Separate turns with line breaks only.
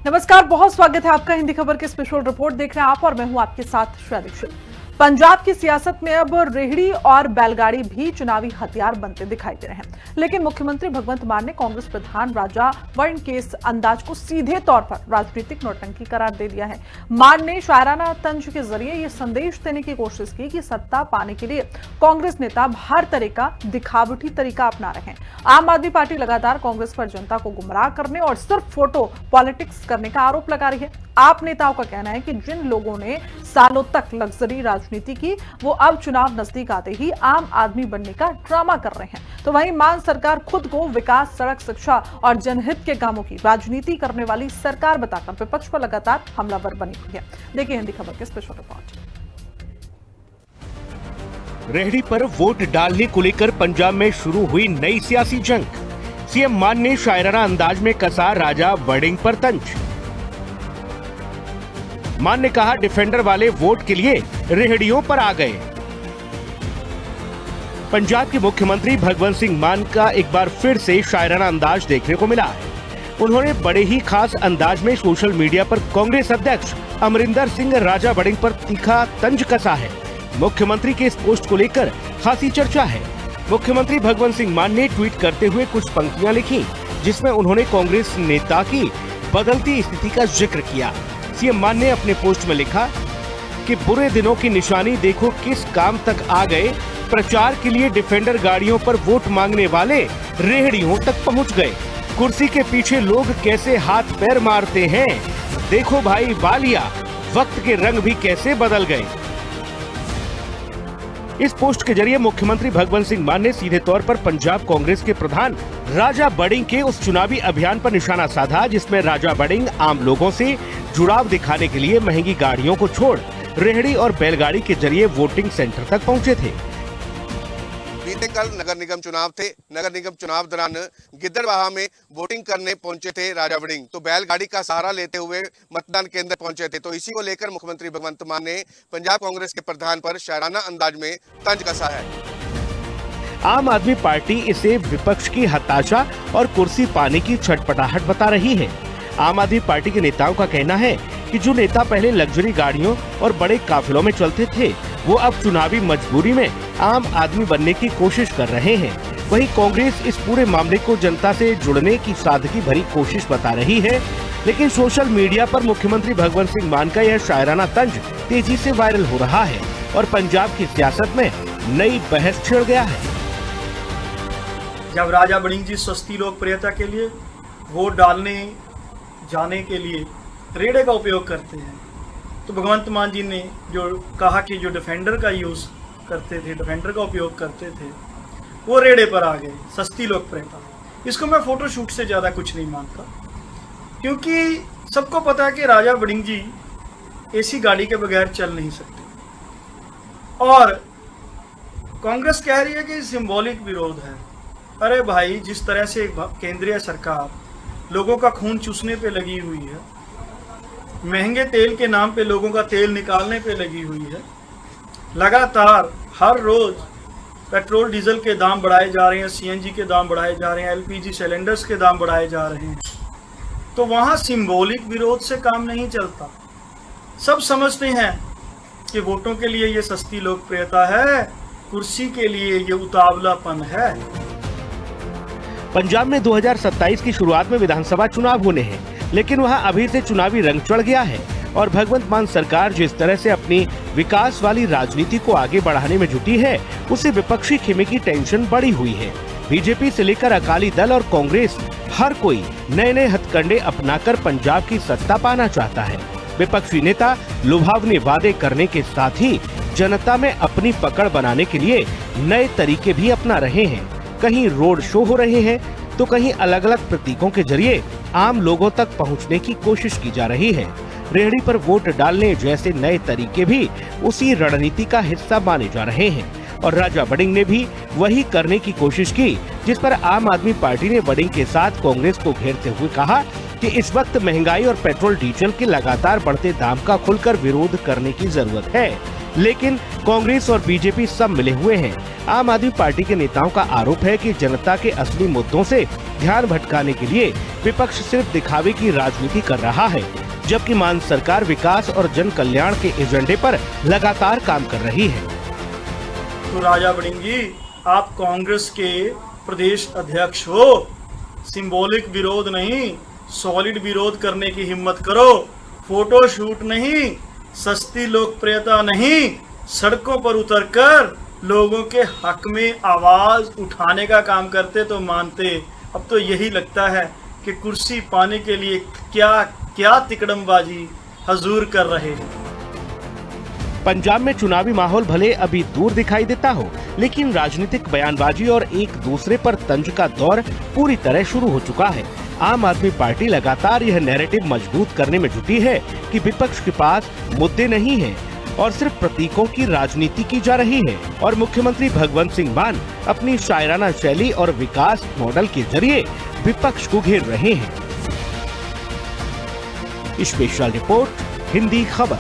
नमस्कार, बहुत स्वागत है आपका हिंदी खबर के स्पेशल रिपोर्ट देख रहे हैं आप और मैं हूं आपके साथ श्रेया दीक्षित। पंजाब की सियासत में अब रेहड़ी और बैलगाड़ी भी चुनावी हथियार बनते दिखाई दे रहे हैं, लेकिन मुख्यमंत्री भगवंत मान ने कांग्रेस प्रधान राजा वड़िंग के इस अंदाज को सीधे तौर पर राजनीतिक नौटंकी करार दे दिया है। मान ने शायराना तंज के जरिए यह संदेश देने की कोशिश की कि सत्ता पाने के लिए कांग्रेस नेता हर तरह का दिखावटी तरीका अपना रहे हैं। आम आदमी पार्टी लगातार कांग्रेस पर जनता को गुमराह करने और सिर्फ फोटो पॉलिटिक्स करने का आरोप लगा रही है। आप नेताओं का कहना है कि जिन लोगों ने सालों तक लग्जरी राजनीति की, वो अब चुनाव नजदीक आते ही आम आदमी बनने का ड्रामा कर रहे हैं। तो वहीं मान सरकार खुद को विकास, सड़क, शिक्षा और जनहित के कामों की राजनीति करने वाली सरकार बताकर विपक्ष पर लगातार हमलावर बनी हुई है। देखिए हिंदी खबर के स्पेशल रिपोर्ट।
रेहड़ी पर वोट डालने को लेकर पंजाब में शुरू हुई नई सियासी जंग। सीएम मान ने शायराना अंदाज में कसा राजा वड़िंग पर तंज। मान ने कहा डिफेंडर वाले वोट के लिए रेहड़ियों पर आ गए। पंजाब के मुख्यमंत्री भगवंत सिंह मान का एक बार फिर से शायराना अंदाज देखने को मिला है। उन्होंने बड़े ही खास अंदाज में सोशल मीडिया पर कांग्रेस अध्यक्ष अमरिंदर सिंह राजा वड़िंग पर तीखा तंज कसा है। मुख्यमंत्री के इस पोस्ट को लेकर खासी चर्चा है। मुख्यमंत्री भगवंत सिंह मान ने ट्वीट करते हुए कुछ पंक्तियां लिखी, जिसमें उन्होंने कांग्रेस नेता की बदलती स्थिति का जिक्र किया। सीएम मान ने अपने पोस्ट में लिखा कि बुरे दिनों की निशानी देखो किस काम तक आ गए। प्रचार के लिए डिफेंडर गाड़ियों पर वोट मांगने वाले रेहड़ियों तक पहुंच गए। कुर्सी के पीछे लोग कैसे हाथ पैर मारते हैं, देखो भाई वालिया, वक्त के रंग भी कैसे बदल गए। इस पोस्ट के जरिए मुख्यमंत्री भगवंत सिंह मान ने सीधे तौर पर पंजाब कांग्रेस के प्रधान राजा वड़िंग के उस चुनावी अभियान पर निशाना साधा, जिसमें राजा वड़िंग आम लोगों से जुड़ाव दिखाने के लिए महंगी गाड़ियों को छोड़ रेहड़ी और बैलगाड़ी के जरिए वोटिंग सेंटर तक पहुंचे थे।
बीते कल नगर निगम चुनाव थे। नगर निगम चुनाव दौरान गिद्दड़बाहा में वोटिंग करने पहुंचे थे राजा वड़िंग, तो बैलगाड़ी का सहारा लेते हुए मतदान केंद्र पहुंचे थे। तो इसी को लेकर मुख्यमंत्री भगवंत मान ने पंजाब कांग्रेस के प्रधान पर शायराना अंदाज में तंज कसा है।
आम आदमी पार्टी इसे विपक्ष की हताशा और कुर्सी पाने की छटपटाहट बता रही है। आम आदमी पार्टी के नेताओं का कहना है कि जो नेता पहले लग्जरी गाड़ियों और बड़े काफिलों में चलते थे, वो अब चुनावी मजबूरी में आम आदमी बनने की कोशिश कर रहे हैं। वहीं कांग्रेस इस पूरे मामले को जनता से जुड़ने की सादगी भरी कोशिश बता रही है, लेकिन सोशल मीडिया पर मुख्यमंत्री भगवंत सिंह मान का यह शायराना तंज तेजी से वायरल हो रहा है और पंजाब की सियासत में नई बहस छिड़ गया है।
जब राजा वड़िंग जी सस्ती लोकप्रियता के लिए वोट डालने जाने के लिए रेड़े का उपयोग करते हैं, तो भगवंत मान जी ने जो कहा कि जो डिफेंडर का यूज़ करते थे, डिफेंडर का उपयोग करते थे, वो रेड़े पर आ गए, सस्ती लोकप्रियता। इसको मैं फोटोशूट से ज़्यादा कुछ नहीं मानता, क्योंकि सबको पता है कि राजा वड़िंग जी एसी गाड़ी के बगैर चल नहीं सकते। और कांग्रेस कह रही है कि सिंबॉलिक विरोध है। अरे भाई, जिस तरह से केंद्रीय सरकार लोगों का खून चूसने पे लगी हुई है, महंगे तेल के नाम पे लोगों का तेल निकालने पे लगी हुई है, लगातार हर रोज पेट्रोल डीजल के दाम बढ़ाए जा रहे हैं, सीएनजी के दाम बढ़ाए जा रहे हैं, एलपीजी सिलेंडर्स के दाम बढ़ाए जा रहे हैं, तो वहाँ सिंबॉलिक विरोध से काम नहीं चलता। सब समझते हैं कि वोटों के लिए ये सस्ती लोकप्रियता है, कुर्सी के लिए ये उतावलापन है।
पंजाब में 2027 की शुरुआत में विधानसभा चुनाव होने हैं, लेकिन वहां अभी से चुनावी रंग चढ़ गया है और भगवंत मान सरकार जिस तरह से अपनी विकास वाली राजनीति को आगे बढ़ाने में जुटी है, उससे विपक्षी खेमे की टेंशन बढ़ी हुई है। बीजेपी से लेकर अकाली दल और कांग्रेस, हर कोई नए नए हथकंडे अपनाकर पंजाब की सत्ता पाना चाहता है। विपक्षी नेता लुभावने वादे करने के साथ ही जनता में अपनी पकड़ बनाने के लिए नए तरीके भी अपना रहे हैं। कहीं रोड शो हो रहे हैं, तो कहीं अलग अलग प्रतीकों के जरिए आम लोगों तक पहुंचने की कोशिश की जा रही है। रेहड़ी पर वोट डालने जैसे नए तरीके भी उसी रणनीति का हिस्सा माने जा रहे हैं और राजा वड़िंग ने भी वही करने की कोशिश की, जिस पर आम आदमी पार्टी ने वड़िंग के साथ कांग्रेस को घेरते हुए कहा कि इस वक्त महंगाई और पेट्रोल डीजल के लगातार बढ़ते दाम का खुलकर विरोध करने की जरूरत है। लेकिन कांग्रेस और बीजेपी सब मिले हुए हैं। आम आदमी पार्टी के नेताओं का आरोप है कि जनता के असली मुद्दों से ध्यान भटकाने के लिए विपक्ष सिर्फ दिखावे की राजनीति कर रहा है, जबकि मान सरकार विकास और जन कल्याण के एजेंडे पर लगातार काम कर रही है।
तो राजा वड़िंग जी, आप कांग्रेस के प्रदेश अध्यक्ष हो, सिंबॉलिक विरोध नहीं, सॉलिड विरोध करने की हिम्मत करो। फोटो शूट नहीं, सस्ती लोकप्रियता नहीं, सड़कों पर उतरकर लोगों के हक में आवाज उठाने का काम करते तो मानते। अब तो यही लगता है कि कुर्सी पाने के लिए क्या क्या तिकड़मबाजी हजूर कर रहे हैं।
पंजाब में चुनावी माहौल भले अभी दूर दिखाई देता हो, लेकिन राजनीतिक बयानबाजी और एक दूसरे पर तंज का दौर पूरी तरह शुरू हो चुका है। आम आदमी पार्टी लगातार यह नैरेटिव मजबूत करने में जुटी है कि विपक्ष के पास मुद्दे नहीं हैं और सिर्फ प्रतीकों की राजनीति की जा रही है, और मुख्यमंत्री भगवंत सिंह मान अपनी शायराना शैली और विकास मॉडल के जरिए विपक्ष को घेर रहे हैं। स्पेशल रिपोर्ट, हिंदी खबर।